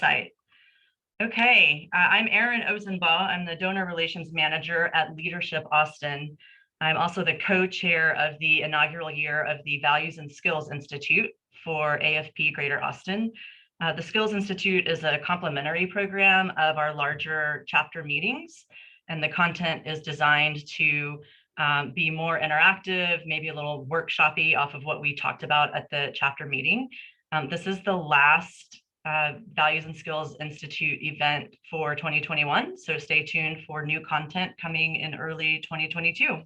site. Okay, I'm Erin Ozenbaugh. I'm the Donor Relations Manager at Leadership Austin. I'm also the co-chair of the inaugural year of the Values and Skills Institute for AFP Greater Austin. The Skills Institute is a complementary program of our larger chapter meetings, and the content is designed to be more interactive, maybe a little workshop-y off of what we talked about at the chapter meeting. This is the last Values and Skills Institute event for 2021. So stay tuned for new content coming in early 2022.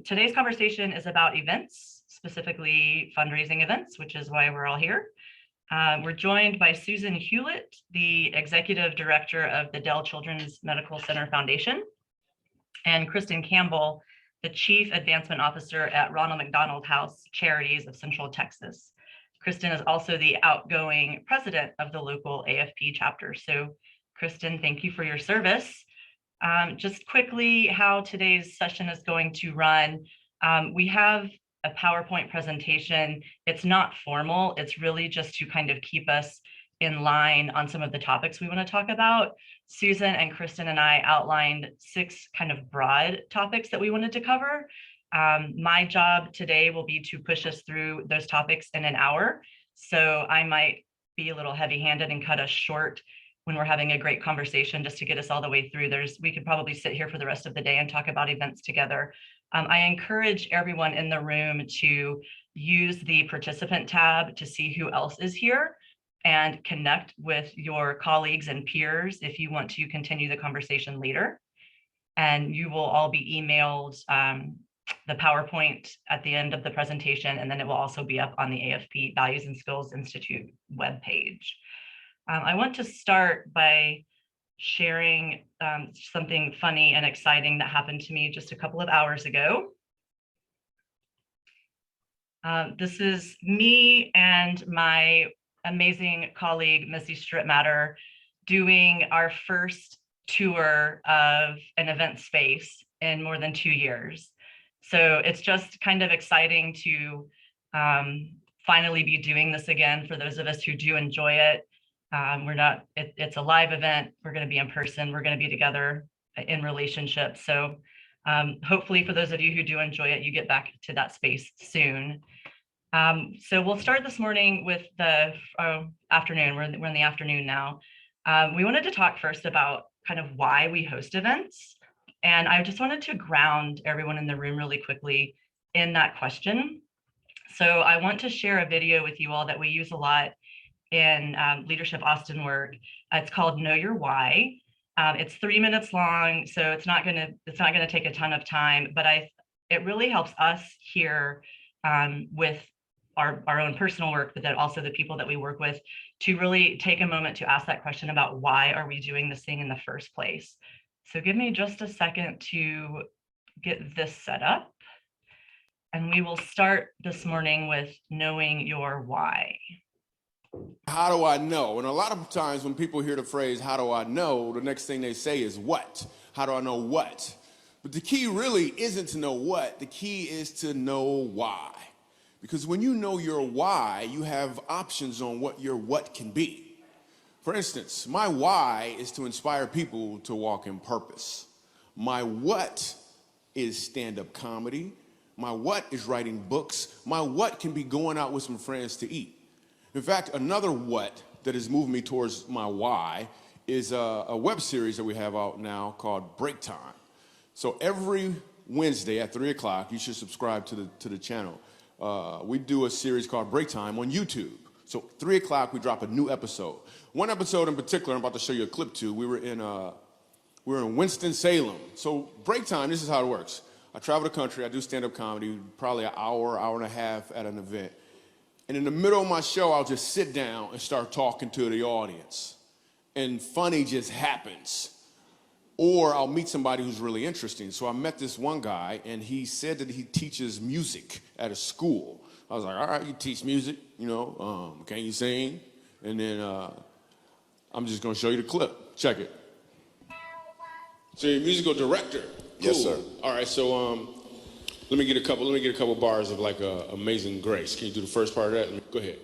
Today's conversation is about events, specifically fundraising events, which is why we're all here. We're joined by Susan Hewlett, the Executive Director of the Dell Children's Medical Center Foundation, and Kristen Campbell, the Chief Advancement Officer at Ronald McDonald House Charities of Central Texas. Kristen is also the outgoing president of the local AFP chapter. So Kristen, thank you for your service. Just quickly, how today's session is going to run. We have a PowerPoint presentation. It's not formal. It's really just to kind of keep us in line on some of the topics we want to talk about. Susan and Kristen and I outlined 6 kind of broad topics that we wanted to cover. My job today will be to push us through those topics in an hour. So I might be a little heavy-handed and cut us short when we're having a great conversation just to get us all the way through. We could probably sit here for the rest of the day and talk about events together. I encourage everyone in the room to use the participant tab to see who else is here and connect with your colleagues and peers if you want to continue the conversation later. And you will all be emailed the PowerPoint at the end of the presentation, and then it will also be up on the AFP Values and Skills Institute webpage. I want to start by sharing something funny and exciting that happened to me just a couple of hours ago. This is me and my amazing colleague, Missy Strittmatter, doing our first tour of an event space in more than 2 years. So it's just kind of exciting to finally be doing this again for those of us who do enjoy it. It's a live event. We're going to be in person. We're going to be together in relationship. So hopefully for those of you who do enjoy it, you get back to that space soon. So we'll start this morning with the afternoon. We're in the afternoon now. We wanted to talk first about kind of why we host events. And I just wanted to ground everyone in the room really quickly in that question. So I want to share a video with you all that we use a lot in Leadership Austin work. It's called Know Your Why. It's 3 minutes long, so it's not gonna take a ton of time, but it really helps us here with our own personal work, but then also the people that we work with, to really take a moment to ask that question about why are we doing this thing in the first place. So give me just a second to get this set up. And we will start this morning with knowing your why. How do I know? And a lot of times when people hear the phrase, how do I know? The next thing they say is what? How do I know what? But the key really isn't to know what. The key is to know why. Because when you know your why, you have options on what your what can be. For instance, my why is to inspire people to walk in purpose. My what is stand-up comedy. My what is writing books. My what can be going out with some friends to eat. In fact, another what that has moved me towards my why is a web series that we have out now called Break Time. So every Wednesday at 3 o'clock, you should subscribe to the channel. We do a series called Break Time on YouTube. So 3 o'clock, we drop a new episode. One episode in particular, I'm about to show you a clip to. We were in Winston-Salem. So Break Time, this is how it works. I travel the country, I do stand-up comedy, probably an hour and a half at an event. And in the middle of my show, I'll just sit down and start talking to the audience. And funny just happens. Or I'll meet somebody who's really interesting. So I met this one guy, and he said that he teaches music at a school. I was like, all right, you teach music, can you sing? And then I'm just gonna show you the clip. Check it. So you're a musical director. Cool. Yes, sir. All right, so let me get a couple bars of like Amazing Grace. Can you do the first part of that? Go ahead.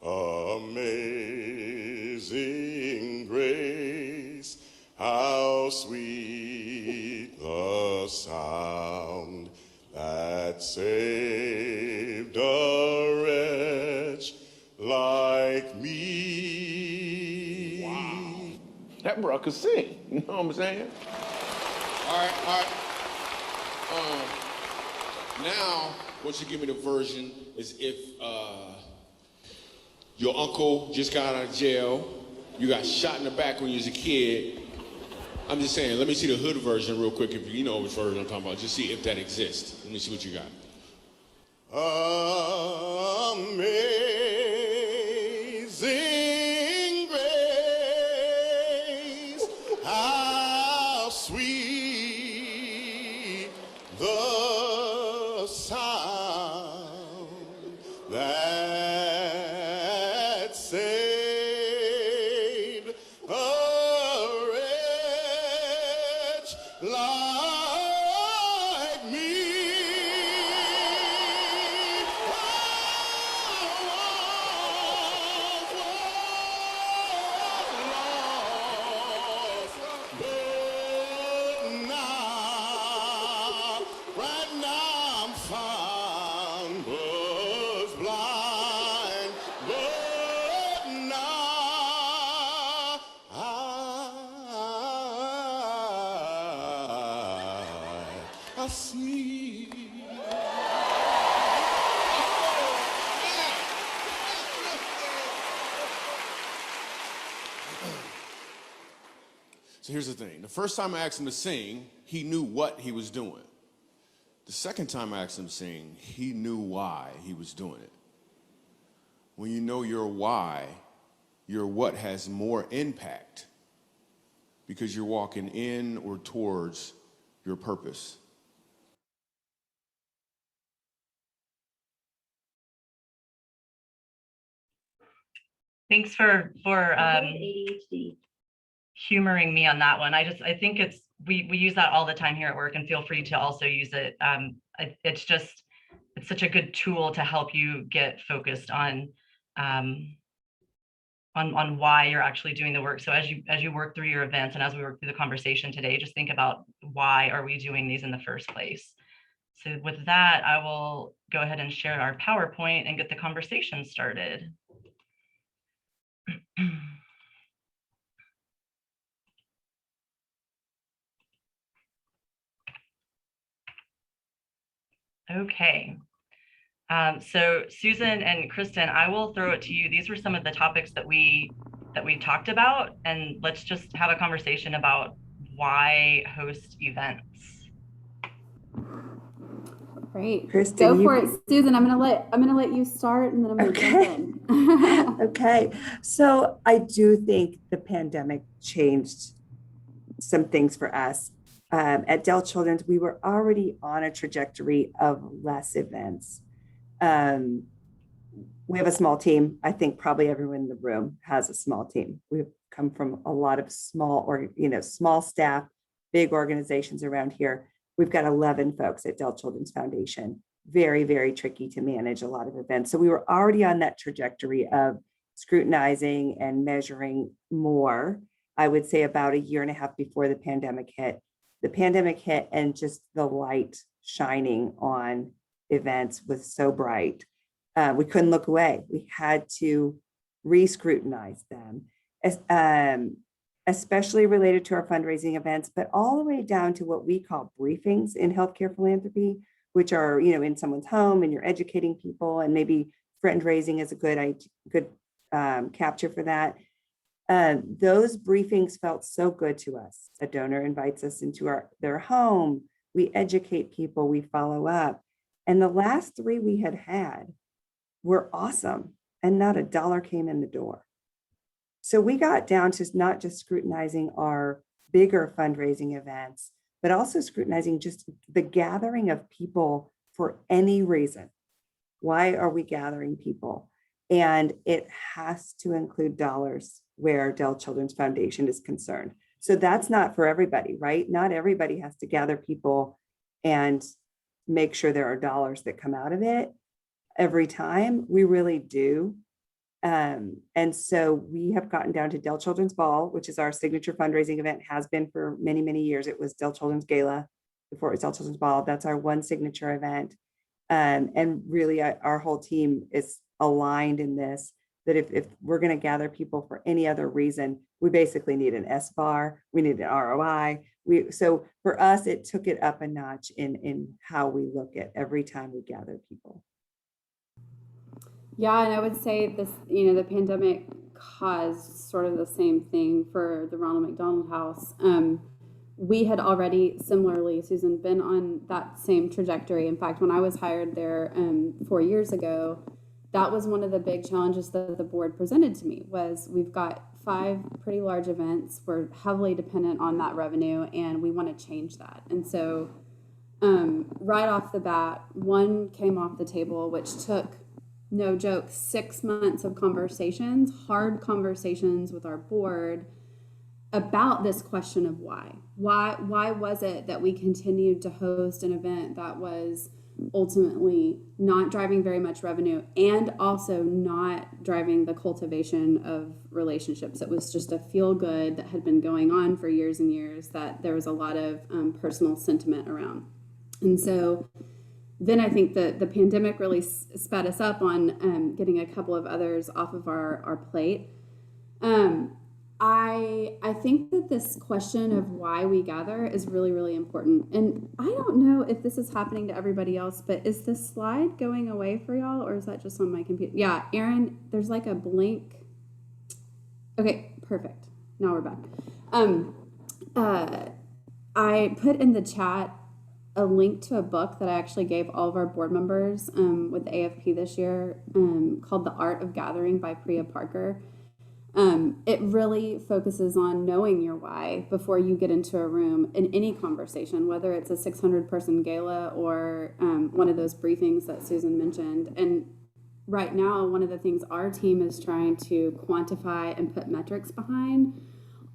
Amazing Amazing grace, how sweet the sound that saved a wretch like me. Wow. That bro could sing, you know what I'm saying? All right, all right. Now, once you give me the version, is if your uncle just got out of jail, you got shot in the back when you was a kid. I'm just saying, let me see the hood version real quick, if you know which version I'm talking about. Just see if that exists. Let me see what you got. Amazing grace, how sweet the sound that saved a wretch like me. Right now I'm found, was blind, but now I see. So here's the thing. The first time I asked him to sing, he knew what he was doing. The second time I asked him to sing, he knew why he was doing it. When you know your why, your what has more impact because you're walking in or towards your purpose. Thanks for ADHD. humoring me on that one. I think we use that all the time here at work, and feel free to also use it. It's such a good tool to help you get focused on why you're actually doing the work. So as you work through your events and as we work through the conversation today, just think about, why are we doing these in the first place? So with that, I will go ahead and share our PowerPoint and get the conversation started. Okay. So Susan and Kristen, I will throw it to you. These were some of the topics that we talked about, and let's just have a conversation about why host events. Great. Kristen, go for it, Susan. I'm gonna let you start, and then I'm gonna jump in. Okay. So I do think the pandemic changed some things for us. At Dell Children's, we were already on a trajectory of less events. We have a small team. I think probably everyone in the room has a small team. We've come from a lot of small staff, big organizations around here. We've got 11 folks at Dell Children's Foundation. Very, very tricky to manage a lot of events. So we were already on that trajectory of scrutinizing and measuring more, I would say about a year and a half before the pandemic hit. The pandemic hit, and just the light shining on events was so bright. We couldn't look away. We had to re-scrutinize them, especially related to our fundraising events, but all the way down to what we call briefings in healthcare philanthropy, which are, in someone's home and you're educating people, and maybe fundraising is a good capture for that. Those briefings felt so good to us. A donor invites us into their home. We educate people, we follow up. And the last 3 we had were awesome, and not a dollar came in the door. So we got down to not just scrutinizing our bigger fundraising events, but also scrutinizing just the gathering of people for any reason. Why are we gathering people? And it has to include dollars where Dell Children's Foundation is concerned. So that's not for everybody, right? Not everybody has to gather people and make sure there are dollars that come out of it every time. We really do And so we have gotten down to Dell Children's Ball, which is our signature fundraising event, has been for many, many years. It was Dell Children's Gala before it was Dell Children's Ball. That's our one signature event. And really our whole team is aligned in this, that if we're going to gather people for any other reason, we basically need an S-bar, we need an ROI. So for us, it took it up a notch in how we look at every time we gather people. Yeah, and I would say this, you know, the pandemic caused sort of the same thing for the Ronald McDonald House. We had already, similarly, Susan, been on that same trajectory. In fact, when I was hired there 4 years ago, that was one of the big challenges that the board presented to me was we've got 5 pretty large events. We're heavily dependent on that revenue, and we want to change that. And so right off the bat, one came off the table, which took, no joke, 6 months of conversations, hard conversations with our board about this question of why. Why was it that we continued to host an event that was ultimately not driving very much revenue and also not driving the cultivation of relationships? It was just a feel good that had been going on for years and years that there was a lot of personal sentiment around. And so then I think the pandemic really sped us up on getting a couple of others off of our plate. I think that this question of why we gather is really, really important. And I don't know if this is happening to everybody else, but is the slide going away for y'all, or is that just on my computer? Yeah, Aaron, there's like a blink. Okay, perfect. Now we're back. I put in the chat a link to a book that I actually gave all of our board members with the AFP this year called The Art of Gathering by Priya Parker. It really focuses on knowing your why before you get into a room in any conversation, whether it's a 600-person gala or one of those briefings that Susan mentioned. And right now, one of the things our team is trying to quantify and put metrics behind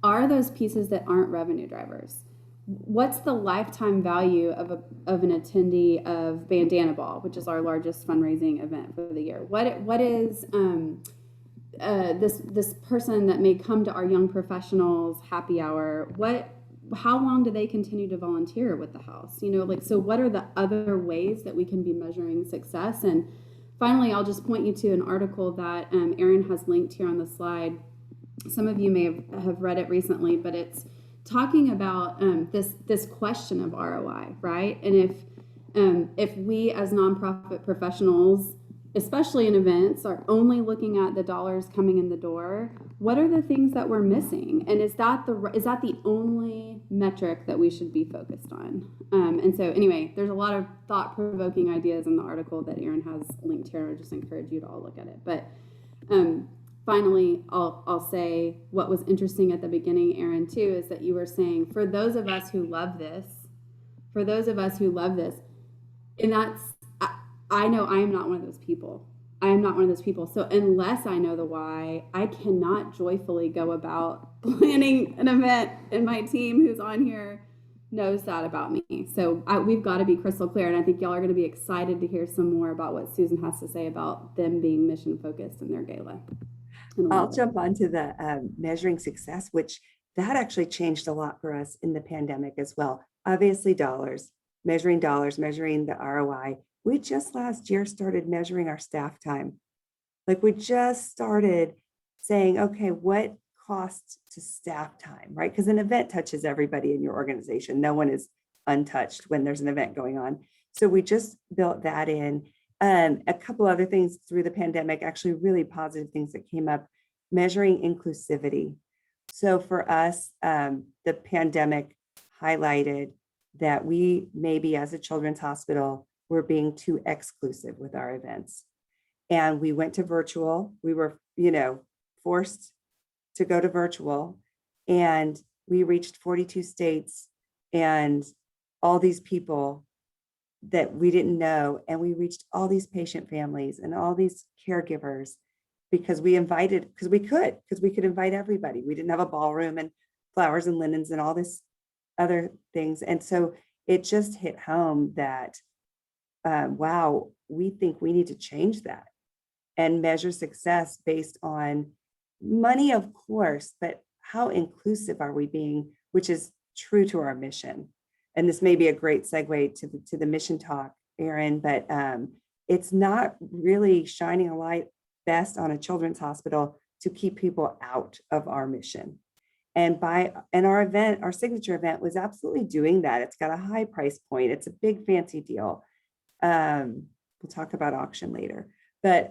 are those pieces that aren't revenue drivers. What's the lifetime value of an attendee of Bandana Ball, which is our largest fundraising event for the year? What is this person that may come to our young professionals happy hour? How long do they continue to volunteer with the house? You know, like, so what are the other ways that we can be measuring success? And finally, I'll just point you to an article that Erin has linked here on the slide. Some of you may have read it recently, but it's talking about this question of ROI, right? And if we as nonprofit professionals, especially in events, are only looking at the dollars coming in the door, what are the things that we're missing? And is that the only metric that we should be focused on? And so anyway, there's a lot of thought-provoking ideas in the article that Erin has linked here. I just encourage you to all look at it. But finally, I'll say what was interesting at the beginning, Erin, too, is that you were saying, for those of us who love this, and that's, I know I am not one of those people. So unless I know the why, I cannot joyfully go about planning an event, and my team who's on here knows that about me. So we've got to be crystal clear, and I think y'all are going to be excited to hear some more about what Susan has to say about them being mission focused in their gala. I'll jump onto the measuring success, which that actually changed a lot for us in the pandemic as well. Obviously, measuring the ROI. We just last year started measuring our staff time. Like, we just started saying, okay, what costs to staff time, right? Because an event touches everybody in your organization. No one is untouched when there's an event going on. So we just built that in. A couple other things through the pandemic, actually really positive things that came up, measuring inclusivity. So for us, the pandemic highlighted that we maybe as a children's hospital were being too exclusive with our events. And we went to virtual. We were, forced to go to virtual, and we reached 42 states and all these people that we didn't know. And we reached all these patient families and all these caregivers because we could invite everybody. We didn't have a ballroom and flowers and linens and all this other things. And so it just hit home that, wow, we think we need to change that. and measure success based on money, of course, but how inclusive are we being, which is true to our mission. And this may be a great segue to the mission talk, Erin, but it's not really shining a light best on a children's hospital to keep people out of our mission. And our event, our signature event was absolutely doing that. It's got a high price point. It's a big fancy deal. We'll talk about auction later, but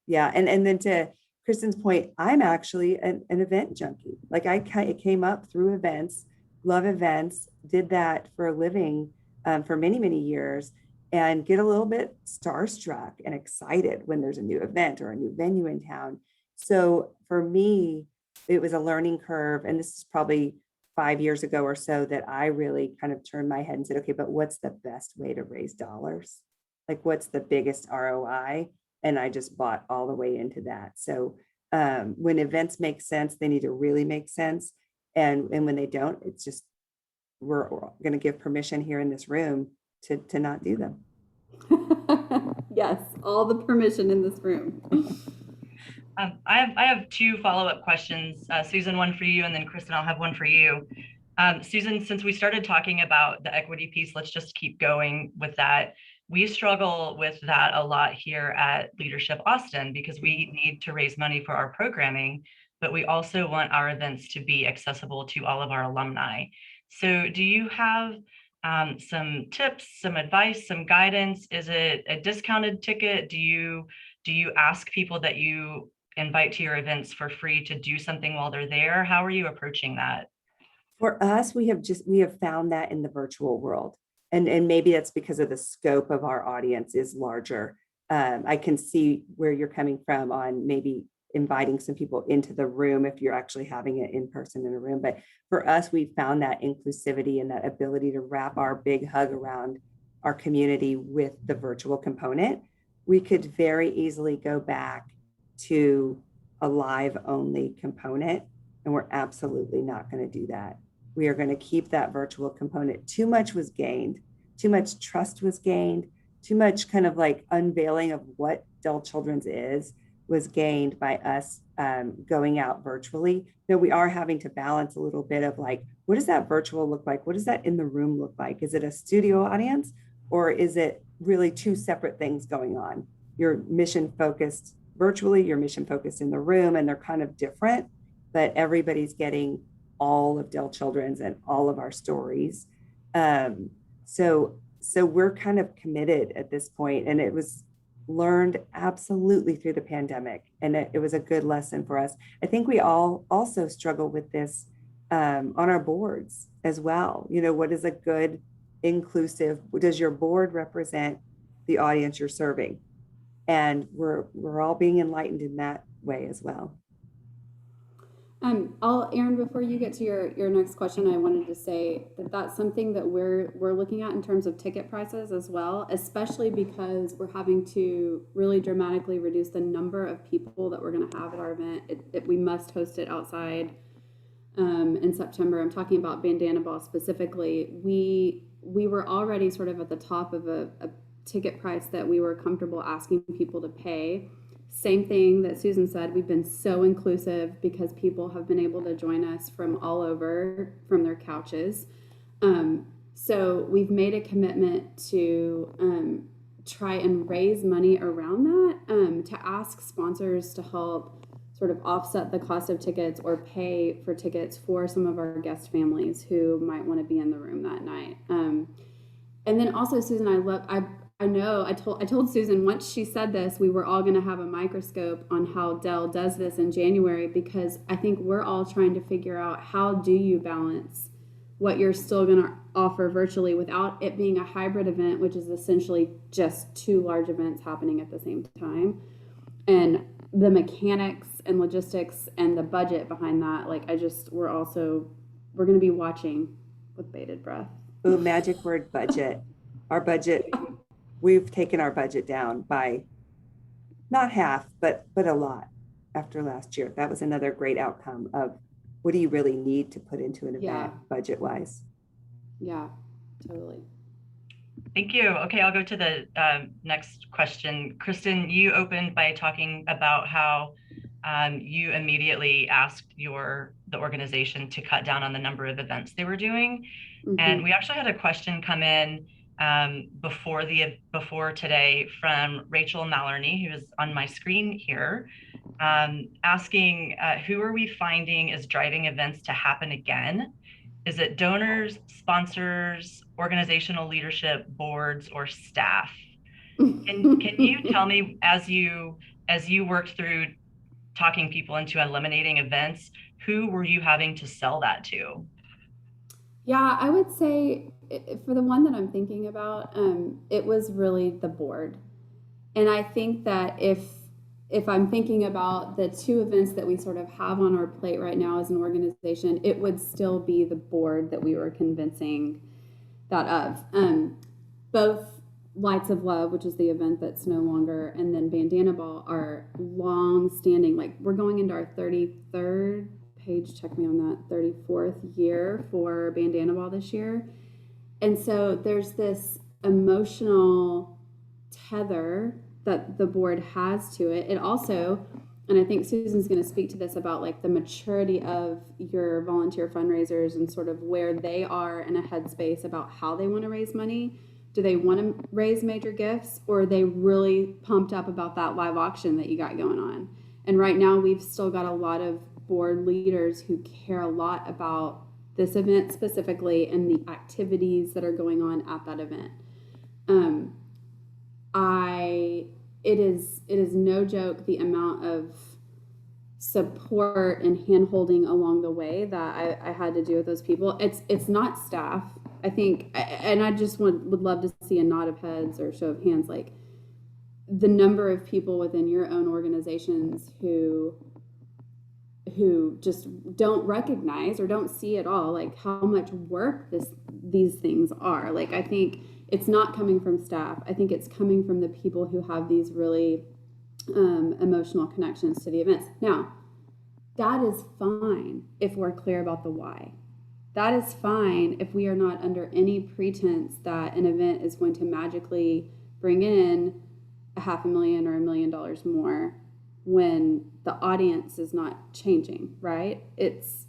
yeah. And then to Kristen's point, I'm actually an event junkie. Like it came up through events, love events, did that for a living for many, many years, and get a little bit starstruck and excited when there's a new event or a new venue in town. So for me, it was a learning curve. And this is probably 5 years ago or so that I really kind of turned my head and said, okay, but what's the best way to raise dollars? Like, what's the biggest ROI? And I just bought all the way into that. So when events make sense, they need to really make sense. And when they don't, it's just, we're going to give permission here in this room to not do them. Yes, all the permission in this room. I have two follow-up questions. Susan, one for you, and then Kristen, I'll have one for you. Susan, since we started talking about the equity piece, let's just keep going with that. We struggle with that a lot here at Leadership Austin because we need to raise money for our programming, but we also want our events to be accessible to all of our alumni. So do you have some tips, some advice, some guidance? Is it a discounted ticket? Do you ask people that you invite to your events for free to do something while they're there? How are you approaching that? For us, we have found that in the virtual world. And maybe that's because of the scope of our audience is larger. I can see where you're coming from on maybe inviting some people into the room if you're actually having it in person in a room. But for us, we found that inclusivity and that ability to wrap our big hug around our community with the virtual component. We could very easily go back to a live only component, and we're absolutely not going to do that. We are going to keep that virtual component. Too much was gained, too much trust was gained, too much kind of like unveiling of what Dell Children's is was gained by us going out virtually. Now we are having to balance a little bit of like, what does that virtual look like? What does that in the room look like? Is it a studio audience or is it really two separate things going on? You're mission focused virtually, you're mission focused in the room, and they're kind of different, but everybody's getting all of Dell Children's and all of our stories. So we're kind of committed at this point, and it was learned absolutely through the pandemic, and it was a good lesson for us. I think we all also struggle with this on our boards as well. You know, what is a good inclusive? Does your board represent the audience you're serving? And we're all being enlightened in that way as well. Erin, before you get to your next question, I wanted to say that that's something that we're looking at in terms of ticket prices as well, especially because we're having to really dramatically reduce the number of people that we're going to have at our event. We must host it outside in September. I'm talking about Bandana Ball specifically. We were already sort of at the top of a ticket price that we were comfortable asking people to pay. Same thing that Susan said, we've been so inclusive because people have been able to join us from all over, from their couches. So we've made a commitment to try and raise money around that, to ask sponsors to help sort of offset the cost of tickets or pay for tickets for some of our guest families who might want to be in the room that night. And then also, Susan, I told Susan once she said this, we were all going to have a microscope on how Dell does this in January, because I think we're all trying to figure out how do you balance what you're still going to offer virtually without it being a hybrid event, which is essentially just two large events happening at the same time. And the mechanics and logistics and the budget behind that, we're going to be watching with bated breath. Ooh, magic word, budget. Our budget, we've taken our budget down by not half, but a lot after last year. That was another great outcome of what do you really need to put into an event budget wise. Yeah, totally. Thank you. Okay, I'll go to the next question. Kristen, you opened by talking about how you immediately asked the organization to cut down on the number of events they were doing. And we actually had a question come in before today from Rachel Mallarney, who is on my screen here, asking who are we finding is driving events to happen again? Is it donors, sponsors, organizational leadership, boards, or staff? Can you tell me, as you worked through talking people into eliminating events, who were you having to sell that to? Yeah, I would say for the one that I'm thinking about, it was really the board. And I think that if I'm thinking about the two events that we sort of have on our plate right now as an organization, it would still be the board that we were convincing that of. Both Lights of Love, which is the event that's no longer, and then Bandana Ball are long standing. Like we're going into our 33rd page, check me on that, 34th year for Bandana Ball this year. And so there's this emotional tether that the board has to it. It also, and I think Susan's going to speak to this about like the maturity of your volunteer fundraisers and sort of where they are in a headspace about how they want to raise money. Do they want to raise major gifts, or are they really pumped up about that live auction that you got going on? And right now we've still got a lot of board leaders who care a lot about this event specifically and the activities that are going on at that event. It is no joke the amount of support and hand holding along the way that I had to do with those people. It's not staff. I think, and I just would love to see a nod of heads or show of hands, like the number of people within your own organizations who just don't recognize or don't see at all like how much work these things are. Like I think it's not coming from staff. I think it's coming from the people who have these really emotional connections to the events. Now, that is fine if we're clear about the why. That is fine if we are not under any pretense that an event is going to magically bring in $500,000 or $1 million more when the audience is not changing, right? It's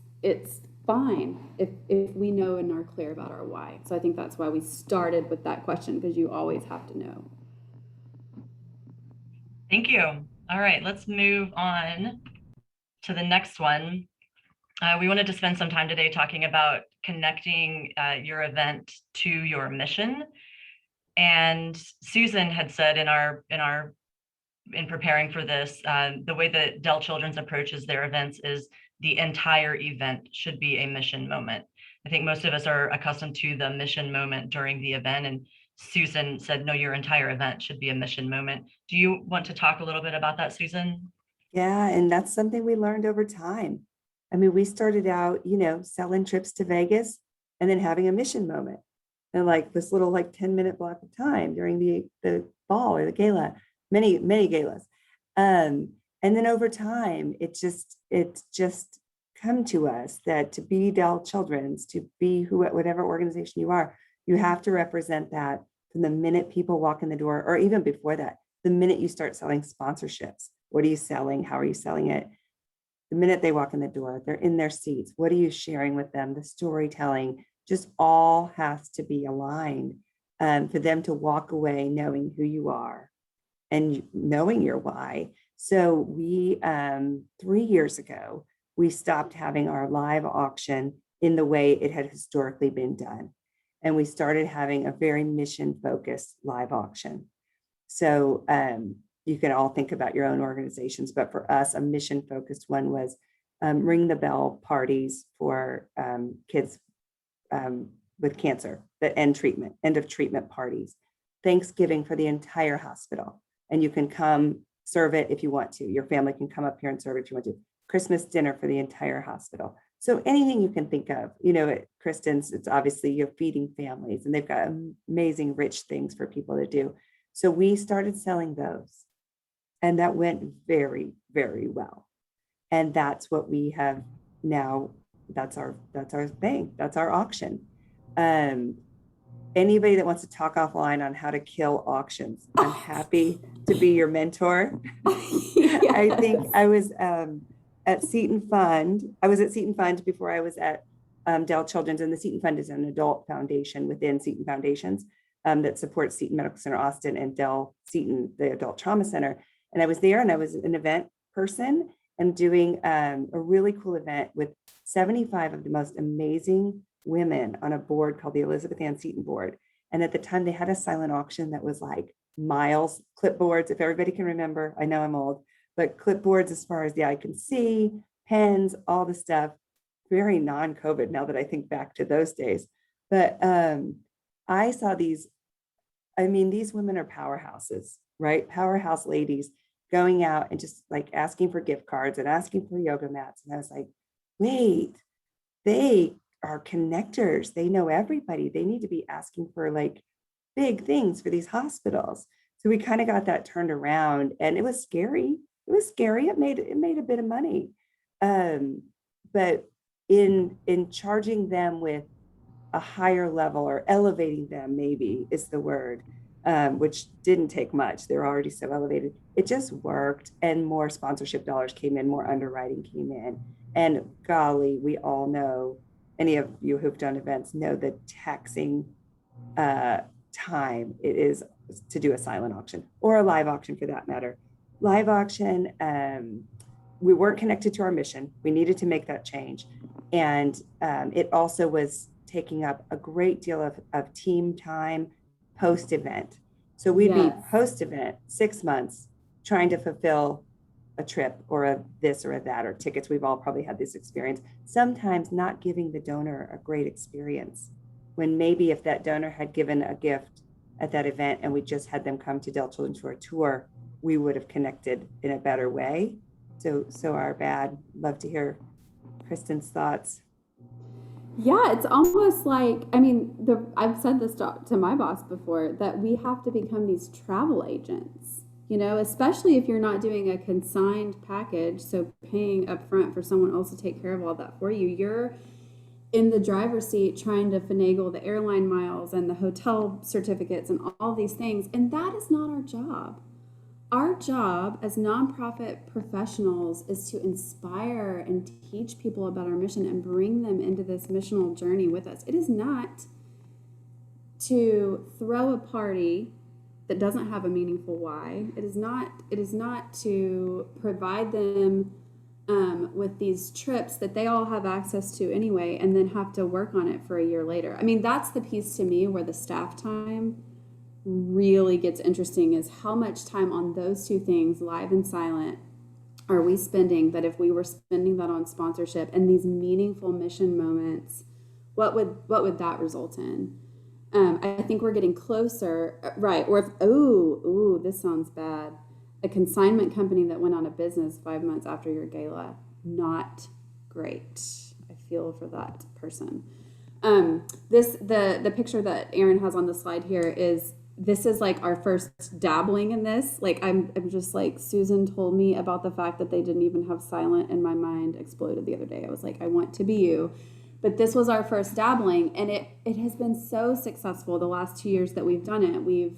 fine if we know and are clear about our why. So I think that's why we started with that question, because you always have to know. Thank you. All right, let's move on to the next one. We wanted to spend some time today talking about connecting your event to your mission. And Susan had said in preparing for this, the way that Dell Children's approaches their events is the entire event should be a mission moment. I think most of us are accustomed to the mission moment during the event, and Susan said, no, your entire event should be a mission moment. Do you want to talk a little bit about that, Susan? Yeah, and that's something we learned over time. I mean, we started out, selling trips to Vegas and then having a mission moment. And like this little 10-minute block of time during the ball or the gala, many galas. And then over time, it's just come to us that to be Dell Children's, to be whatever organization you are, you have to represent that from the minute people walk in the door, or even before that, the minute you start selling sponsorships. What are you selling? How are you selling it? The minute they walk in the door, they're in their seats. What are you sharing with them? The storytelling just all has to be aligned for them to walk away knowing who you are and knowing your why. So we, 3 years ago, we stopped having our live auction in the way it had historically been done. And we started having a very mission-focused live auction. So you can all think about your own organizations, but for us, a mission-focused one was ring the bell parties for kids with cancer that end of treatment parties, Thanksgiving for the entire hospital. And you can come serve it if you want to. Your family can come up here and serve it if you want to. Christmas dinner for the entire hospital. So anything you can think of, at Kristen's, it's obviously you're feeding families and they've got amazing, rich things for people to do. So we started selling those. And that went very, very well. And that's what we have now. That's our thing. That's our auction. And anybody that wants to talk offline on how to kill auctions, I'm happy to be your mentor. I think I was at Seton Fund. I was at Seton Fund before I was at Dell Children's, and the Seton Fund is an adult foundation within Seton Foundations that supports Seton Medical Center Austin and Dell Seton, the Adult Trauma Center. And I was there, and I was an event person and doing a really cool event with 75 of the most amazing women on a board called the Elizabeth Ann Seton Board. And at the time, they had a silent auction that was like miles, clipboards, if everybody can remember. I know I'm old, but clipboards as far as the eye can see, pens, all the stuff, very non-COVID now that I think back to those days. But I saw these, I mean, these women are powerhouses, right? Powerhouse ladies going out and just like asking for gift cards and asking for yoga mats. And I was like, wait, they are connectors. They know everybody. They need to be asking for like big things for these hospitals. So we kind of got that turned around, and it was scary. It was scary. It made a bit of money. But in charging them with a higher level, or elevating them, maybe is the word, which didn't take much. They're already so elevated. It just worked, and more sponsorship dollars came in, more underwriting came in. And golly, we all know, any of you who've done events know the taxing time it is to do a silent auction, or a live auction for that matter. Live auction, we weren't connected to our mission. We needed to make that change. And it also was taking up a great deal of team time post-event. So we'd be post-event 6 months trying to fulfill a trip or a this or a that, or tickets. We've all probably had this experience. Sometimes not giving the donor a great experience, when maybe if that donor had given a gift at that event and we just had them come to Dell Children's for a tour, we would have connected in a better way. So our bad. Love to hear Kristen's thoughts. Yeah, it's almost like, I mean, I've said this to my boss before, that we have to become these travel agents, you know, especially if you're not doing a consigned package. So paying up front for someone else to take care of all that for you, you're in the driver's seat trying to finagle the airline miles and the hotel certificates and all these things. And that is not our job. Our job as nonprofit professionals is to inspire and teach people about our mission and bring them into this missional journey with us. It is not to throw a party that doesn't have a meaningful why. It is not to provide them with these trips that they all have access to anyway, and then have to work on it for a year later. I mean, that's the piece to me where the staff time really gets interesting, is how much time on those two things, live and silent, are we spending, that if we were spending that on sponsorship and these meaningful mission moments, what would that result in? I think we're getting closer, right? Or if, this sounds bad. A consignment company that went out of business 5 months after your gala, not great. I feel for that person. The picture that Erin has on the slide here this is like our first dabbling in this. Like I'm just like, Susan told me about the fact that they didn't even have silent, and my mind exploded the other day. I was like, I want to be you. But this was our first dabbling, and it has been so successful the last 2 years that we've done it. We've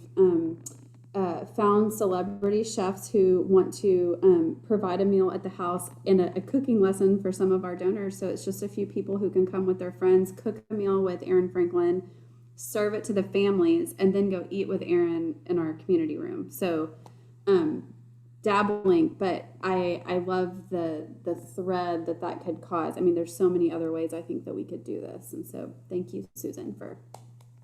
found celebrity chefs who want to provide a meal at the house and a cooking lesson for some of our donors. So it's just a few people who can come with their friends, cook a meal with Erin Franklin, serve it to the families, and then go eat with Erin in our community room. So dabbling, but I love the thread that could cause. I mean, there's so many other ways I think that we could do this. And so thank you, Susan, for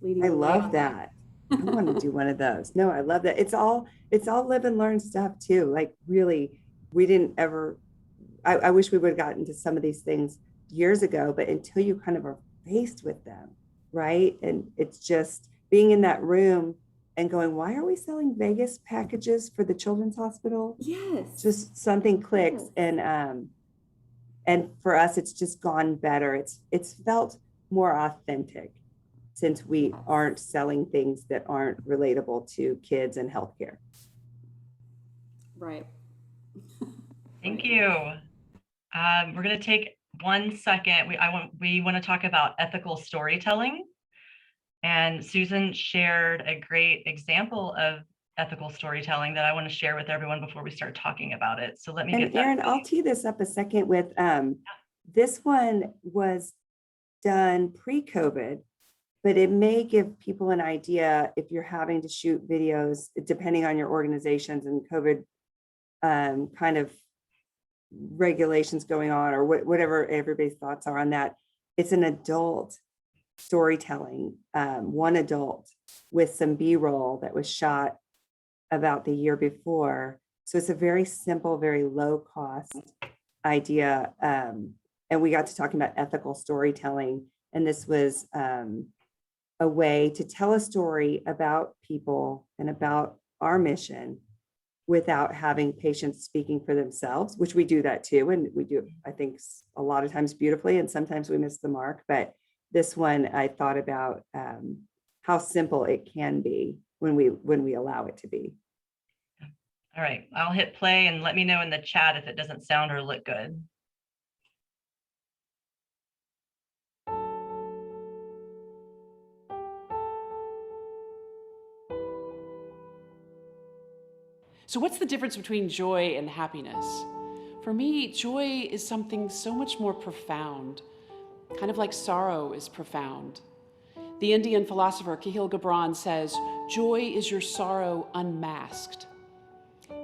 leading. I love that. I want to do one of those. No, I love that. It's all live and learn stuff too. Like really, we didn't ever, I wish we would have gotten to some of these things years ago, but until you kind of are faced with them, right? And it's just being in that room and going, why are we selling Vegas packages for the children's hospital? Yes. Just something clicks. Yes. And for us, it's just gone better. It's felt more authentic, since we aren't selling things that aren't relatable to kids and healthcare. Right. Thank you. We're going to take 1 second. We want to talk about ethical storytelling. And Susan shared a great example of ethical storytelling that I want to share with everyone before we start talking about it. So let me get And that. Erin, I'll tee this up a second with, this one was done pre-COVID, but it may give people an idea if you're having to shoot videos, depending on your organizations and COVID kind of regulations going on, or whatever everybody's thoughts are on that. It's an adult storytelling, one adult with some B-roll that was shot about the year before. So it's a very simple, very low cost idea. And we got to talking about ethical storytelling. And this was a way to tell a story about people and about our mission without having patients speaking for themselves, which we do that too. And we do, I think, a lot of times beautifully, and sometimes we miss the mark. But this one, I thought about how simple it can be when we allow it to be. All right, I'll hit play and let me know in the chat if it doesn't sound or look good. So what's the difference between joy and happiness? For me, joy is something so much more profound, kind of like sorrow is profound. The Indian philosopher Kahlil Gibran says, joy is your sorrow unmasked.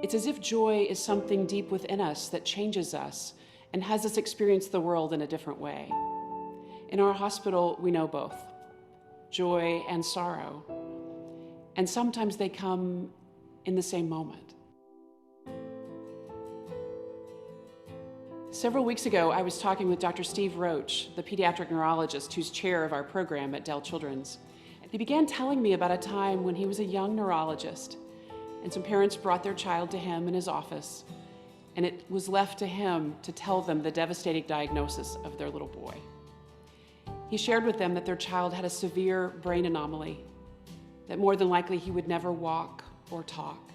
It's as if joy is something deep within us that changes us and has us experience the world in a different way. In our hospital, we know both, joy and sorrow. And sometimes they come in the same moment. Several weeks ago, I was talking with Dr. Steve Roach, the pediatric neurologist who's chair of our program at Dell Children's. He began telling me about a time when he was a young neurologist, and some parents brought their child to him in his office, and it was left to him to tell them the devastating diagnosis of their little boy. He shared with them that their child had a severe brain anomaly, that more than likely he would never walk or talk.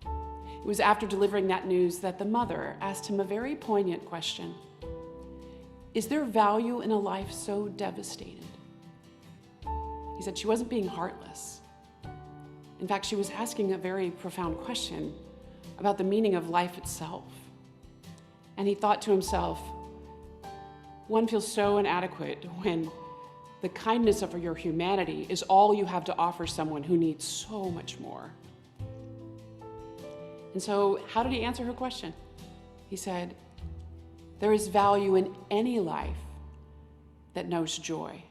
It was after delivering that news that the mother asked him a very poignant question. Is there value in a life so devastated? He said she wasn't being heartless. In fact, she was asking a very profound question about the meaning of life itself. And he thought to himself, one feels so inadequate when the kindness of your humanity is all you have to offer someone who needs so much more. And so how did he answer her question? He said, there is value in any life that knows joy.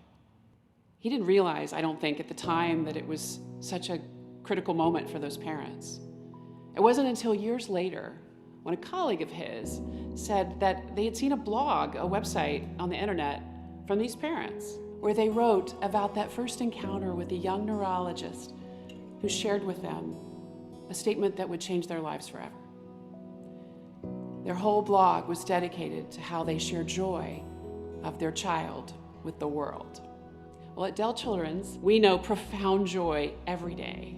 He didn't realize, I don't think, at the time that it was such a critical moment for those parents. It wasn't until years later when a colleague of his said that they had seen a blog, a website on the internet from these parents, where they wrote about that first encounter with a young neurologist who shared with them a statement that would change their lives forever. Their whole blog was dedicated to how they share joy of their child with the world. Well, at Dell Children's, we know profound joy every day.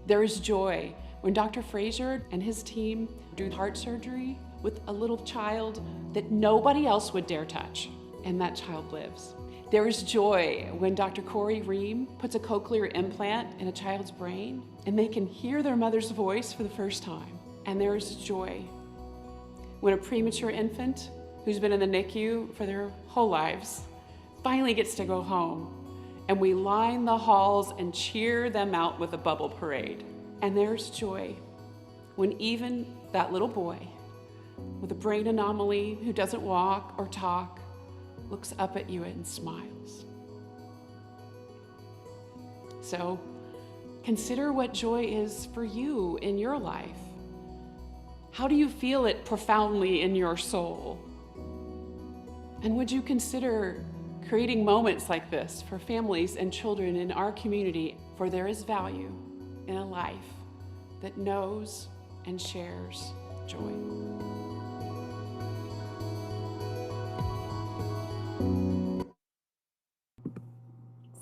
There is joy when Dr. Frazier and his team do heart surgery with a little child that nobody else would dare touch, and that child lives. There is joy when Dr. Corey Ream puts a cochlear implant in a child's brain and they can hear their mother's voice for the first time. And there is joy when a premature infant who's been in the NICU for their whole lives finally gets to go home, and we line the halls and cheer them out with a bubble parade. And there's joy when even that little boy with a brain anomaly who doesn't walk or talk looks up at you and smiles. So consider what joy is for you in your life. How do you feel it profoundly in your soul? And would you consider creating moments like this for families and children in our community? For there is value in a life that knows and shares joy.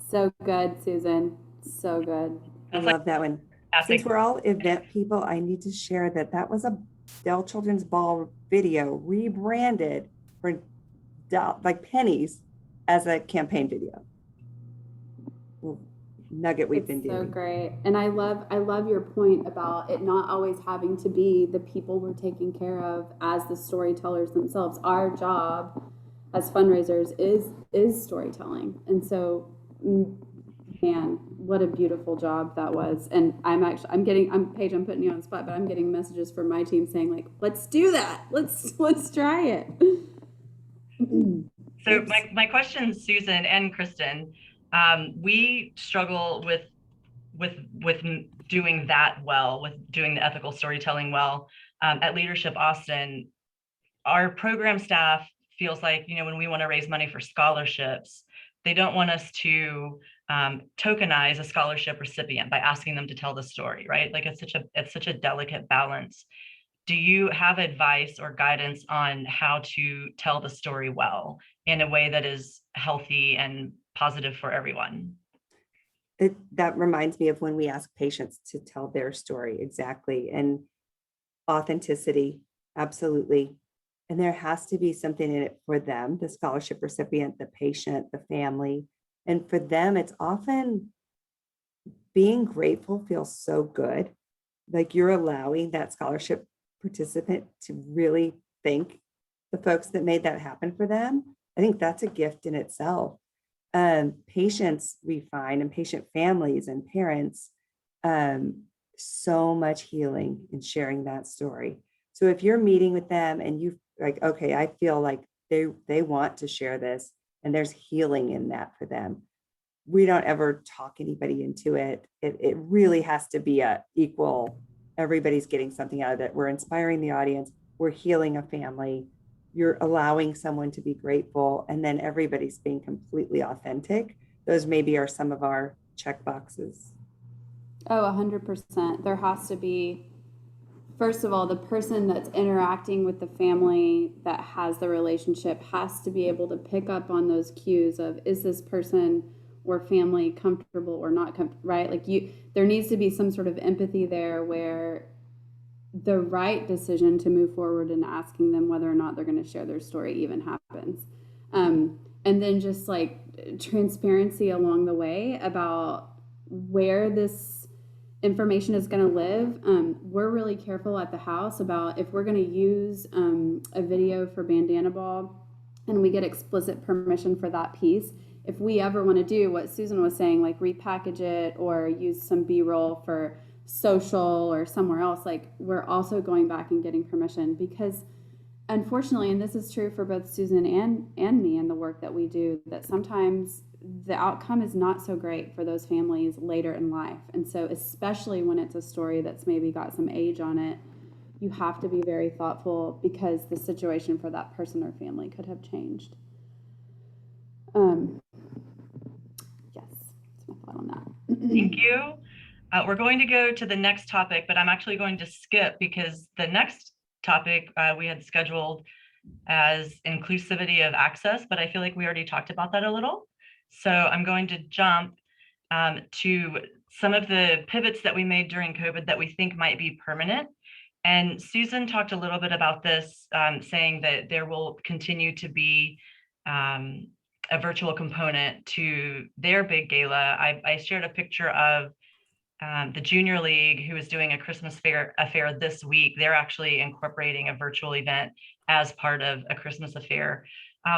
So good, Susan. So good. I love that one. Since we're all event people, I need to share that that was a Dell Children's Ball video rebranded for like pennies as a campaign video. nugget we've It's been so doing. great. And I love your point about it not always having to be the people we're taking care of as the storytellers themselves. Our job as fundraisers is storytelling. And so man, what a beautiful job that was. And I'm Paige, I'm putting you on the spot, but I'm getting messages from my team saying like, let's do that. Let's try it. So my question, Susan and Kristen, we struggle with doing that well, with doing the ethical storytelling well. At Leadership Austin, our program staff feels like, when we want to raise money for scholarships, they don't want us to tokenize a scholarship recipient by asking them to tell the story, right? Like it's such a delicate balance. Do you have advice or guidance on how to tell the story well in a way that is healthy and positive for everyone? That reminds me of when we ask patients to tell their story exactly, and authenticity, absolutely. And there has to be something in it for them, the scholarship recipient, the patient, the family. And for them, it's often being grateful feels so good. Like you're allowing that scholarship participant to really thank the folks that made that happen for them. I think that's a gift in itself. Patients we find, and patient families and parents, so much healing in sharing that story. So if you're meeting with them and you like, okay, I feel like they want to share this and there's healing in that for them. We don't ever talk anybody into it. It really has to be a equal, everybody's getting something out of it. We're inspiring the audience. We're healing a family. You're allowing someone to be grateful, and then everybody's being completely authentic. Those maybe are some of our check boxes. Oh, 100%. There has to be, first of all, the person that's interacting with the family that has the relationship has to be able to pick up on those cues of, is this person or family comfortable or not comfortable, right? Like there needs to be some sort of empathy there where the right decision to move forward and asking them whether or not they're going to share their story even happens. And then just like transparency along the way about where this information is going to live. We're really careful at the house about if we're going to use a video for Bandana Ball and we get explicit permission for that piece. If we ever want to do what Susan was saying, like repackage it or use some B-roll for social or somewhere else, like we're also going back and getting permission, because unfortunately, and this is true for both Susan and me and the work that we do, that sometimes the outcome is not so great for those families later in life. And so especially when it's a story that's maybe got some age on it, you have to be very thoughtful because the situation for that person or family could have changed. Yes, that's my thought on that. Thank you. We're going to go to the next topic, but I'm actually going to skip because the next topic we had scheduled as inclusivity of access, but I feel like we already talked about that a little. So I'm going to jump to some of the pivots that we made during COVID that we think might be permanent. And Susan talked a little bit about this, saying that there will continue to be a virtual component to their big gala. I shared a picture of the Junior League, who is doing a Christmas affair this week. They're actually incorporating a virtual event as part of a Christmas affair.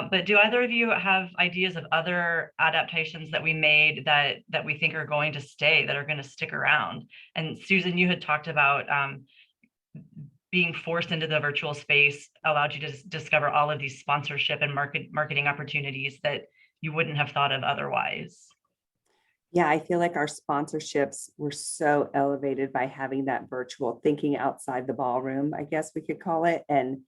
But do either of you have ideas of other adaptations that we made that we think are going to stay, that are going to stick around? And Susan, you had talked about being forced into the virtual space allowed you to discover all of these sponsorship and marketing opportunities that you wouldn't have thought of otherwise. Yeah, I feel like our sponsorships were so elevated by having that virtual thinking outside the ballroom, I guess we could call it, and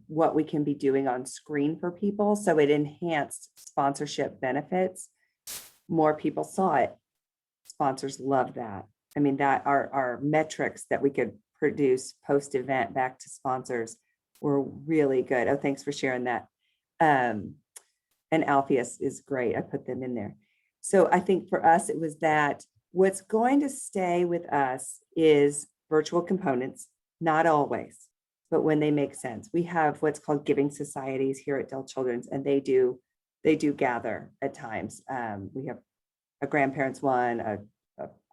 what we can be doing on screen for people. So it enhanced sponsorship benefits. More people saw it. Sponsors love that. I mean, that our metrics that we could produce post-event back to sponsors were really good. Oh, thanks for sharing that. And Alpheus is great. I put them in there. So I think for us, it was that what's going to stay with us is virtual components, not always, but when they make sense. We have what's called giving societies here at Dell Children's, and they do gather at times. We have a grandparents one, a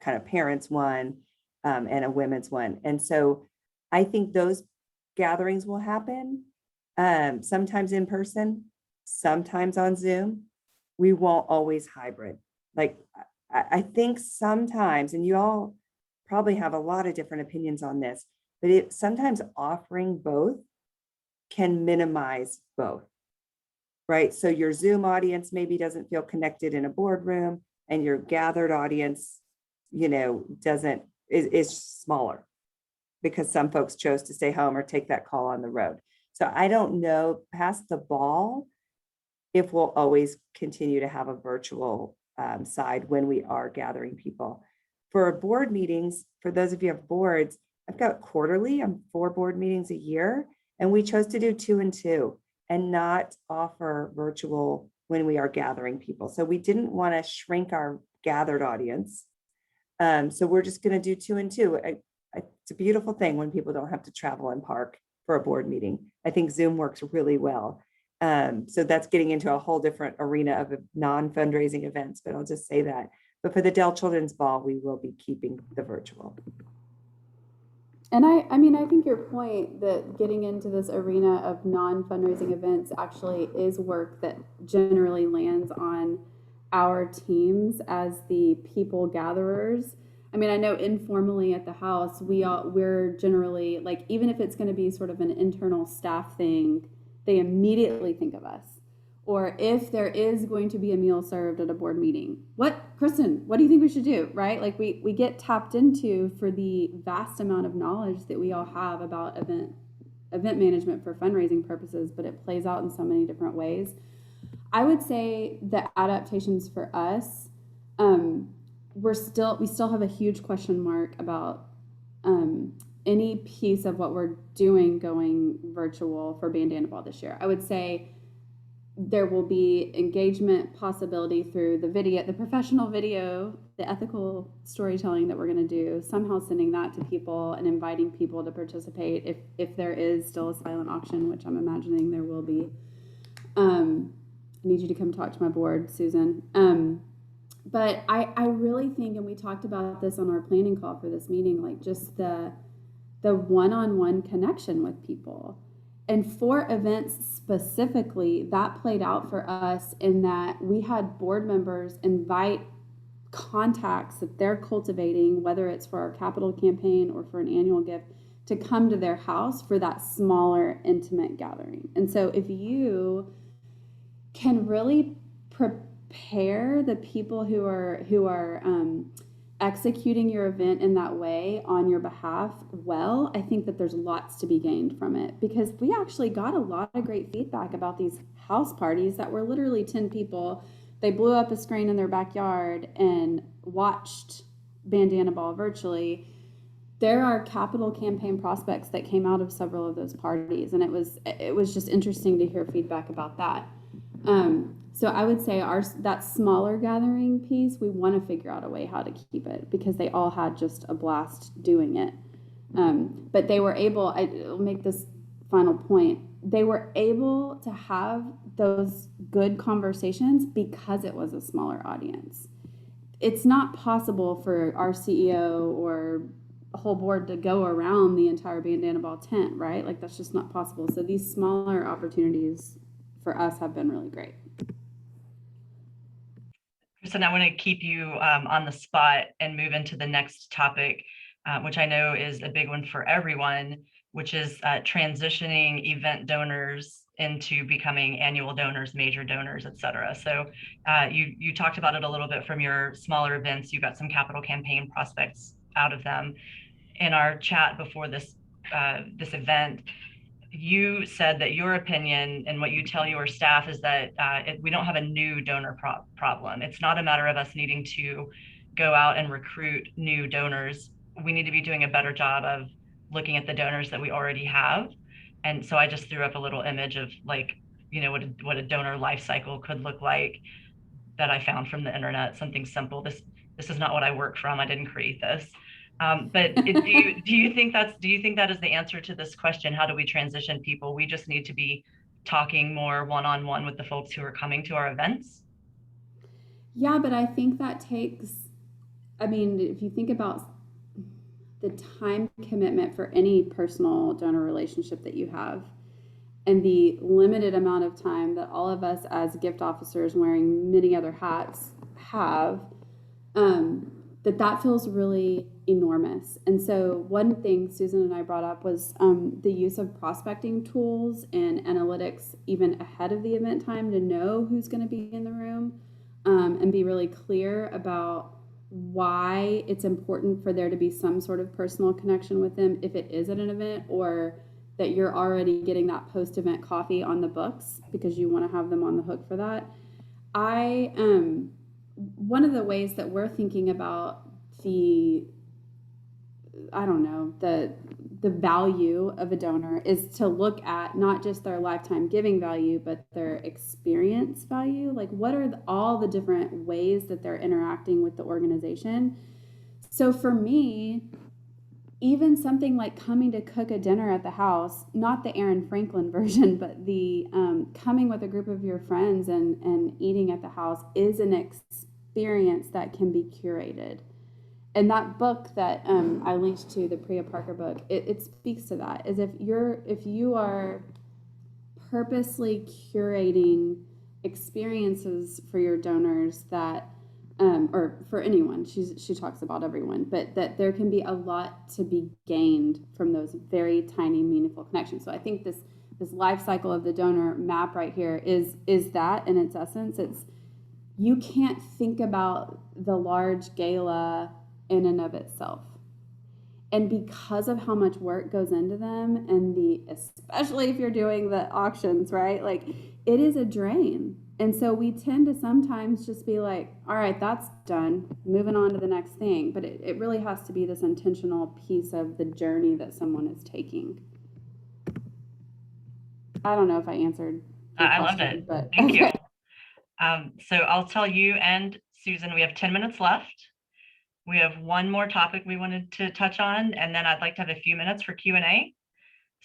kind of parents one, and a women's one. And so I think those gatherings will happen, sometimes in person, sometimes on Zoom. We won't always hybrid. Like, I think sometimes, and you all probably have a lot of different opinions on this, but sometimes offering both can minimize both, right? So your Zoom audience maybe doesn't feel connected in a boardroom, and your gathered audience, is smaller because some folks chose to stay home or take that call on the road. So I don't know, past the ball, if we'll always continue to have a virtual side when we are gathering people. For board meetings, for those of you who have boards, I've got quarterly, I'm 4 board meetings a year, and we chose to do 2 and 2 and not offer virtual when we are gathering people. So we didn't want to shrink our gathered audience. So we're just going to do 2 and 2. It's a beautiful thing when people don't have to travel and park for a board meeting. I think Zoom works really well. So that's getting into a whole different arena of non-fundraising events, but I'll just say that. But for the Dell Children's Ball, we will be keeping the virtual. And I think your point that getting into this arena of non-fundraising events actually is work that generally lands on our teams as the people gatherers. I mean, I know informally at the house, we're generally, like, even if it's going to be sort of an internal staff thing, they immediately think of us. Or if there is going to be a meal served at a board meeting, Kristen, what do you think we should do, right? Like we get tapped into for the vast amount of knowledge that we all have about event management for fundraising purposes, but it plays out in so many different ways. I would say the adaptations for us, we still have a huge question mark about any piece of what we're doing going virtual for Bandana Ball this year. I would say there will be engagement possibility through the video, the professional video, the ethical storytelling that we're going to do, somehow sending that to people and inviting people to participate if there is still a silent auction, which I'm imagining there will be. I need you to come talk to my board, Susan. But I really think, and we talked about this on our planning call for this meeting, like just the one-on-one connection with people. And for events specifically, that played out for us in that we had board members invite contacts that they're cultivating, whether it's for our capital campaign or for an annual gift, to come to their house for that smaller, intimate gathering. And so if you can really prepare the people who are executing your event in that way on your behalf well, I think that there's lots to be gained from it, because we actually got a lot of great feedback about these house parties that were literally 10 people. They blew up a screen in their backyard and watched Bandana Ball virtually. There are capital campaign prospects that came out of several of those parties, and it was just interesting to hear feedback about that. So I would say that smaller gathering piece, we want to figure out a way how to keep it, because they all had just a blast doing it. But they were able, I'll make this final point, they were able to have those good conversations because it was a smaller audience. It's not possible for our CEO or a whole board to go around the entire Bandana Ball tent, right? Like, that's just not possible. So these smaller opportunities for us have been really great. Kristen, I want to keep you on the spot and move into the next topic, which I know is a big one for everyone, which is transitioning event donors into becoming annual donors, major donors, et cetera. So you talked about it a little bit from your smaller events. You got some capital campaign prospects out of them. In our chat before this event, you said that your opinion and what you tell your staff is that we don't have a new donor problem. It's not a matter of us needing to go out and recruit new donors. We need to be doing a better job of looking at the donors that we already have. And so I just threw up a little image of, like, what a donor life cycle could look like that I found from the internet, something simple. This is not what I work from. I didn't create this. But do you think that is the answer to this question? How do we transition people? We just need to be talking more one-on-one with the folks who are coming to our events. Yeah, but I think that takes, I mean, if you think about the time commitment for any personal donor relationship that you have, and the limited amount of time that all of us as gift officers wearing many other hats have, that feels really enormous. And so one thing Susan and I brought up was the use of prospecting tools and analytics even ahead of the event time to know who's going to be in the room, and be really clear about why it's important for there to be some sort of personal connection with them if it is at an event, or that you're already getting that post-event coffee on the books because you want to have them on the hook for that. I one of the ways that we're thinking about the, I don't know, the value of a donor is to look at not just their lifetime giving value, but their experience value. Like, what are all the different ways that they're interacting with the organization? So for me, even something like coming to cook a dinner at the house, not the Aaron Franklin version, but the coming with a group of your friends and eating at the house, is an experience that can be curated. And that book that I linked to, the Priya Parker book, it speaks to that. Is if you are purposely curating experiences for your donors that, or for anyone, she talks about everyone, but that there can be a lot to be gained from those very tiny, meaningful connections. So I think this life cycle of the donor map right here is that in its essence. It's, you can't think about the large gala in and of itself. And because of how much work goes into them, and especially if you're doing the auctions, right? Like, it is a drain. And so we tend to sometimes just be like, all right, that's done, moving on to the next thing. But it really has to be this intentional piece of the journey that someone is taking. I don't know if I answered your I question, loved it. but Thank you. okay. So I'll tell you and Susan, we have 10 minutes left. We have one more topic we wanted to touch on, and then I'd like to have a few minutes for Q&A.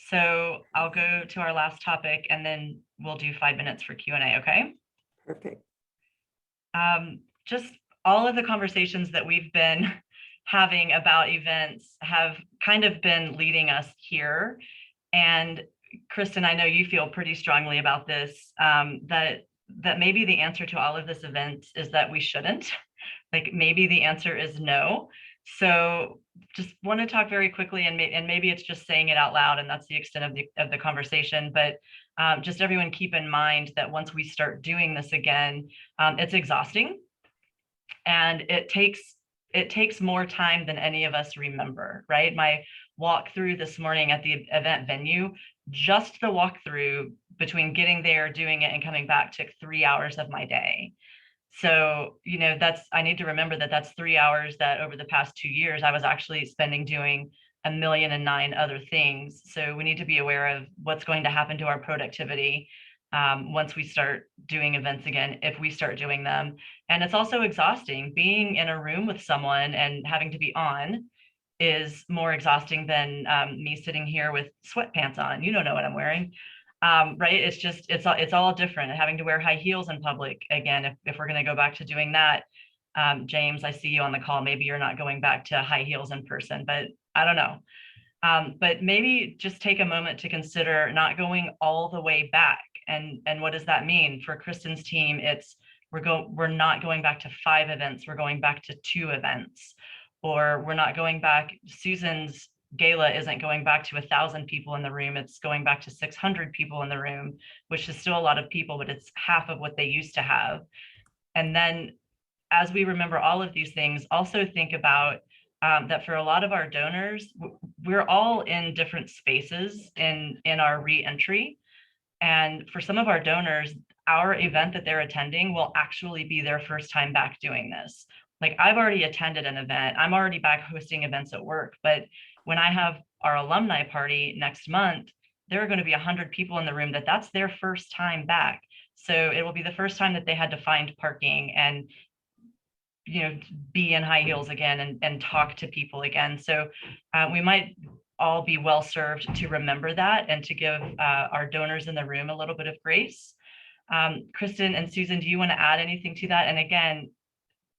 So I'll go to our last topic, and then we'll do 5 minutes for Q&A, okay? Perfect. Just all of the conversations that we've been having about events have kind of been leading us here. And Kristen, I know you feel pretty strongly about this, that maybe the answer to all of this event is that we shouldn't. Like, maybe the answer is no. So just want to talk very quickly, and maybe it's just saying it out loud, and that's the extent of the conversation. But just everyone keep in mind that once we start doing this again, it's exhausting, and it takes more time than any of us remember, right? My walk through this morning at the event venue, just the walk through between getting there, doing it, and coming back took 3 hours of my day. So, I need to remember that that's 3 hours that over the past 2 years, I was actually spending doing 1,000,009 other things. So we need to be aware of what's going to happen to our productivity once we start doing events again, if we start doing them. And it's also exhausting. Being in a room with someone and having to be on is more exhausting than me sitting here with sweatpants on. You don't know what I'm wearing. Right? It's all different. And having to wear high heels in public again, if we're going to go back to doing that. James, I see you on the call. Maybe you're not going back to high heels in person, but I don't know. But maybe just take a moment to consider not going all the way back. And what does that mean for Kristen's team? It's we're not going back to 5 events. We're going back to 2 events, or we're not going back. Susan's gala isn't going back to 1,000 people in the room. It's going back to 600 people in the room, which is still a lot of people, but it's half of what they used to have. And then as we remember all of these things, also think about that for a lot of our donors, we're all in different spaces in our re-entry. And for some of our donors, our event that they're attending will actually be their first time back doing this. Like, I've already attended an event. I'm already back hosting events at work. But when I have our alumni party next month, there are going to be 100 people in the room that's their first time back. So it will be the first time that they had to find parking and be in high heels again and talk to people again. So we might all be well served to remember that and to give our donors in the room a little bit of grace. Kristen and Susan, do you want to add anything to that? And again,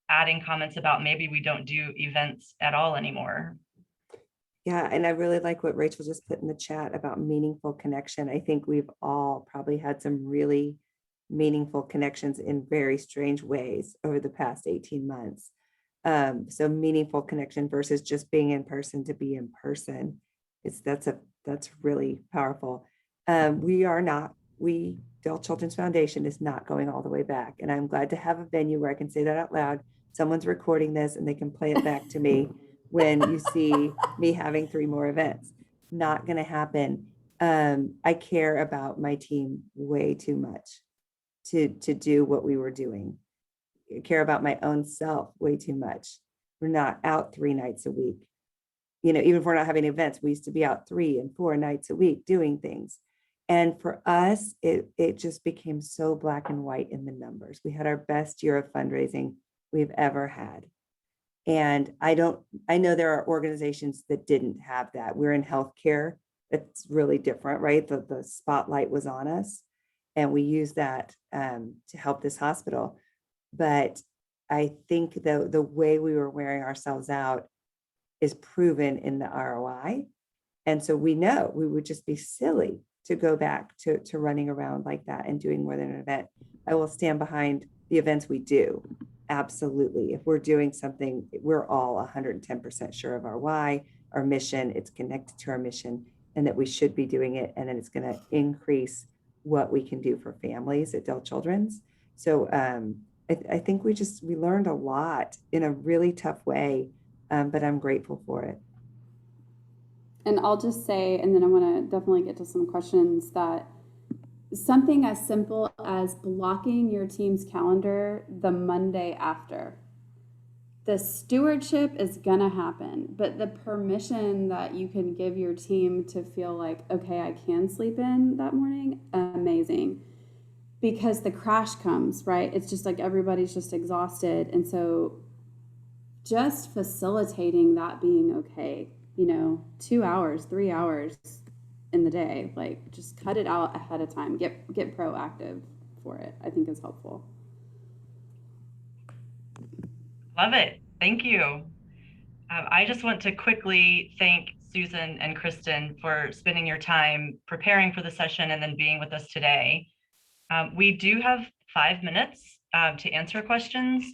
adding comments about maybe we don't do events at all anymore. Yeah, and I really like what Rachel just put in the chat about meaningful connection. I think we've all probably had some really meaningful connections in very strange ways over the past 18 months. So meaningful connection versus just being in person to be in person. That's really powerful. Adult Children's Foundation is not going all the way back. And I'm glad to have a venue where I can say that out loud. Someone's recording this and they can play it back to me when you see me having 3 more events. Not going to happen. I care about my team way too much to do what we were doing. I care about my own self way too much. We're not out 3 nights a week. Even if we're not having events, we used to be out 3 and 4 nights a week doing things. And for us, it just became so black and white in the numbers. We had our best year of fundraising we've ever had. And I know there are organizations that didn't have that. We're in healthcare. It's really different, right? The spotlight was on us and we used that to help this hospital. But I think the way we were wearing ourselves out is proven in the ROI. And so we know we would just be silly to go back to running around like that and doing more than an event. I will stand behind the events we do. Absolutely. If we're doing something, we're all 110% sure of our why, our mission, it's connected to our mission, and that we should be doing it. And then it's going to increase what we can do for families, adult children's. So I think we learned a lot in a really tough way, but I'm grateful for it. And I'll just say, and then I want to definitely get to some questions, that something as simple as blocking your team's calendar the Monday after. The stewardship is going to happen, but the permission that you can give your team to feel like, okay, I can sleep in that morning, amazing. Because the crash comes, right? It's just like everybody's just exhausted. And so just facilitating that being okay, 2 hours, 3 hours in the day, like just cut it out ahead of time, get proactive for it, I think is helpful. Love it. Thank you. I just want to quickly thank Susan and Kristen for spending your time preparing for the session and then being with us today. We do have 5 minutes to answer questions.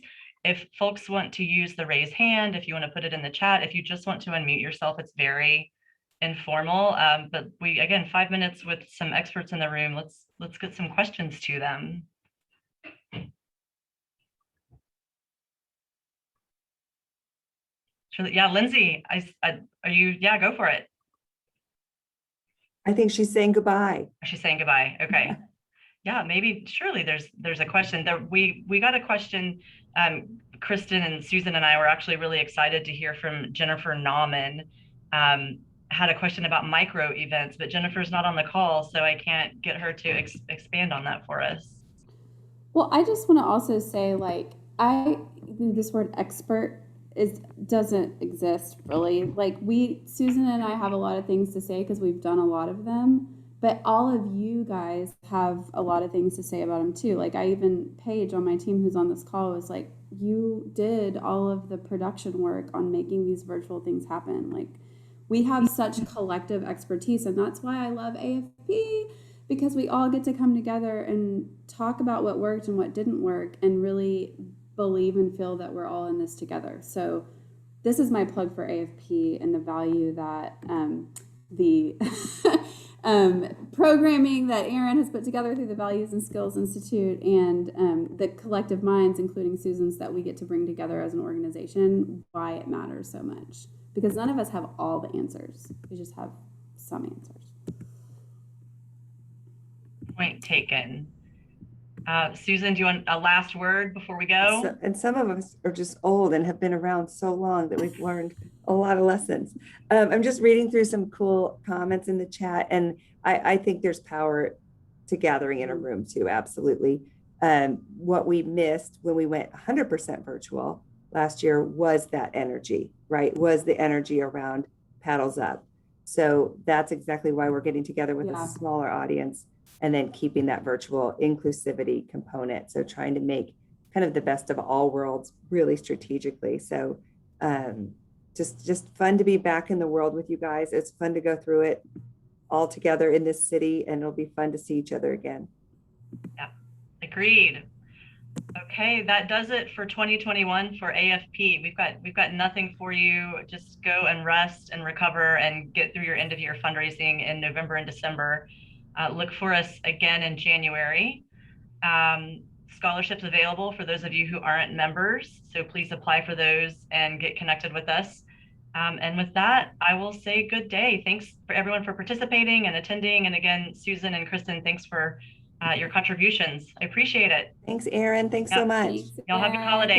If folks want to use the raise hand, if you want to put it in the chat, if you just want to unmute yourself, it's very informal. But again, 5 minutes with some experts in the room. Let's get some questions to them. Yeah, Lindsay, are you? Yeah, go for it. I think she's saying goodbye. She's saying goodbye. Okay. Yeah, maybe surely there's a question there. We got a question. Kristen and Susan and I were actually really excited to hear from Jennifer Nauman. Had a question about micro events, but Jennifer's not on the call, so I can't get her to expand on that for us. Well, I just want to also say, this word expert doesn't exist really. Like Susan and I have a lot of things to say because we've done a lot of them, but all of you guys have a lot of things to say about them too. Like Paige on my team who's on this call was like, you did all of the production work on making these virtual things happen. Like we have such collective expertise, and that's why I love AFP, because we all get to come together and talk about what worked and what didn't work and really believe and feel that we're all in this together. So this is my plug for AFP and the value that the programming that Aaron has put together through the Values and Skills Institute and the collective minds, including Susan's, that we get to bring together as an organization, why it matters so much. Because none of us have all the answers. We just have some answers. Point taken. Susan, do you want a last word before we go? And some of us are just old and have been around so long that we've learned a lot of lessons. I'm just reading through some cool comments in the chat, and I think there's power to gathering in a room too, absolutely. What we missed when we went 100% virtual last year was that energy, right? Was the energy around Paddles Up. So that's exactly why we're getting together with a smaller audience and then keeping that virtual inclusivity component. So trying to make kind of the best of all worlds, really strategically. So just fun to be back in the world with you guys. It's fun to go through it all together in this city, and it'll be fun to see each other again. Yeah, agreed. Okay, that does it for 2021 for AFP. We've got nothing for you. Just go and rest and recover and get through your end of year fundraising in November and December. Look for us again in January. Scholarships available for those of you who aren't members, so please apply for those and get connected with us. And with that, I will say good day. Thanks for everyone for participating and attending. And again, Susan and Kristen, thanks for your contributions. I appreciate it. Thanks, Erin. Thanks so much. Thanks Y'all have a good holiday.